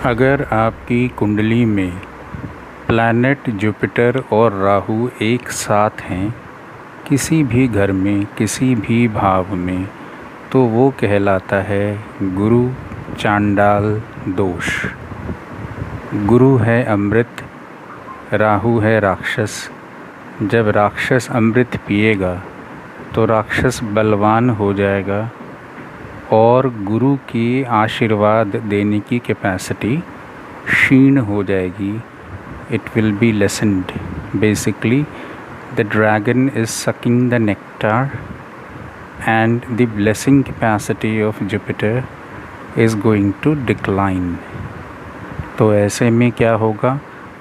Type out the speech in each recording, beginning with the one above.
अगर आपकी कुंडली में प्लैनेट जुपिटर और राहु एक साथ हैं किसी भी घर में किसी भी भाव में, तो वो कहलाता है गुरु चांडाल दोष। गुरु है अमृत, राहु है राक्षस। जब राक्षस अमृत पिएगा तो राक्षस बलवान हो जाएगा और गुरु की आशीर्वाद देने की कैपेसिटी क्षीण हो जाएगी। It will be lessened. Basically the dragon is sucking the nectar and the blessing capacity of Jupiter is going to decline. तो ऐसे में क्या होगा?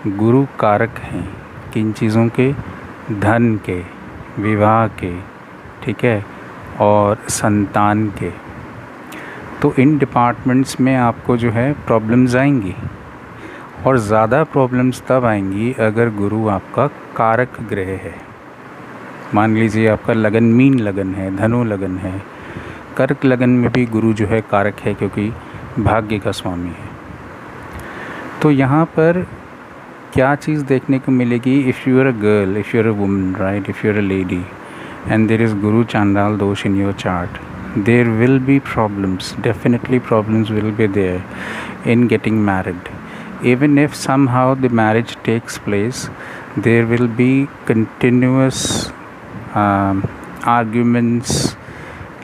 गुरु कारक हैं किन चीज़ों के? धन के, विवाह के, ठीक है, और संतान के। तो इन डिपार्टमेंट्स में आपको जो है प्रॉब्लम्स आएंगी, और ज़्यादा प्रॉब्लम्स तब आएंगी अगर गुरु आपका कारक ग्रह है। मान लीजिए आपका लगन मीन लगन है, धनु लगन है, कर्क लगन में भी गुरु जो है कारक है क्योंकि भाग्य का स्वामी है। तो यहाँ पर क्या चीज़ देखने को मिलेगी? If you are a girl, if you are a woman, right, if you are a lady and there is Guru Chandal dosh in your chart, there will be problems. Definitely problems will be there in getting married. Even if somehow the marriage takes place, there will be continuous arguments,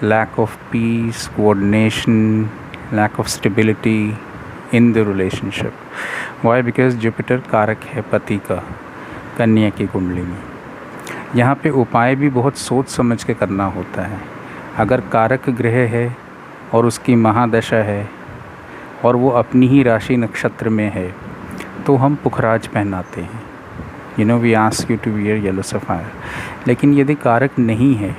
lack of peace, coordination, lack of stability in the relationship. Why? Because Jupiter कारक है पति का कन्या की कुंडली में। यहाँ पे उपाय भी बहुत सोच समझ के करना होता है। अगर कारक ग्रह है और उसकी महादशा है और वो अपनी ही राशि नक्षत्र में है तो हम पुखराज पहनाते हैं, we ask you to wear yellow sapphire. लेकिन यदि कारक नहीं है,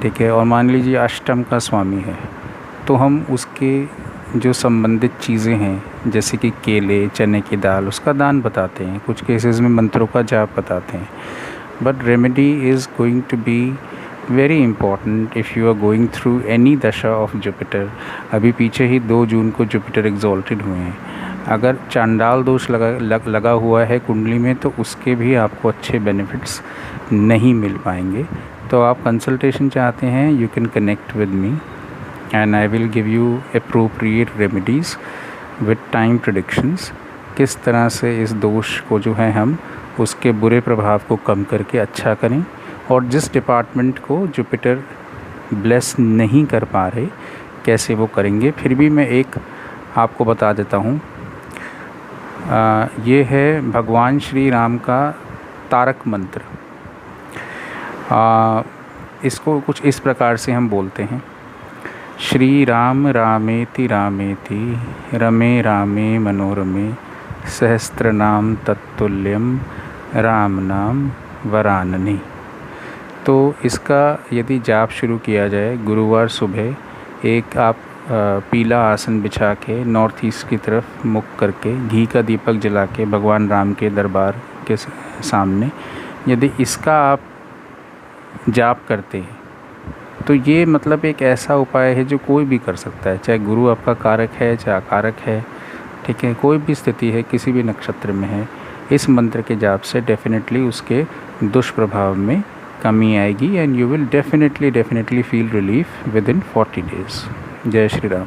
ठीक है, और मान लीजिए अष्टम का स्वामी है, तो हम उसके जो संबंधित चीज़ें हैं जैसे कि केले, चने की दाल, उसका दान बताते हैं। कुछ केसेस में मंत्रों का जाप बताते हैं। But remedy is going to be very important if you are going through any dasha of Jupiter. अभी पीछे ही 2 जून को जुपिटर एग्जॉल्टेड हुए हैं। अगर चांडाल दोष लगा हुआ है कुंडली में तो उसके भी आपको अच्छे बेनिफिट्स नहीं मिल पाएंगे। तो आप कंसल्टेशन चाहते हैं, you can connect with me and I will give you appropriate remedies with time predictions. किस तरह से इस दोष को जो है हम उसके बुरे प्रभाव को कम करके अच्छा करें, और जिस डिपार्टमेंट को जुपिटर ब्लेस नहीं कर पा रहे कैसे वो करेंगे। फिर भी मैं एक आपको बता देता हूँ। ये है भगवान श्री राम का तारक मंत्र। इसको कुछ इस प्रकार से हम बोलते हैं: श्री राम रामेति रामेति रमे रामे मनोरमे सहस्त्रनाम तत्तुल्यम राम नाम वराननी। तो इसका यदि जाप शुरू किया जाए गुरुवार सुबह, एक आप पीला आसन बिछा के नॉर्थ ईस्ट की तरफ मुख करके घी का दीपक जला के भगवान राम के दरबार के सामने यदि इसका आप जाप करते हैं तो ये मतलब एक ऐसा उपाय है जो कोई भी कर सकता है, चाहे गुरु आपका कारक है चाहे अकारक है, ठीक है, कोई भी स्थिति है, किसी भी नक्षत्र में है। इस मंत्र के जाप से डेफिनेटली उसके दुष्प्रभाव में कमी आएगी and you will definitely feel relief with in 40 days। जय श्री राम।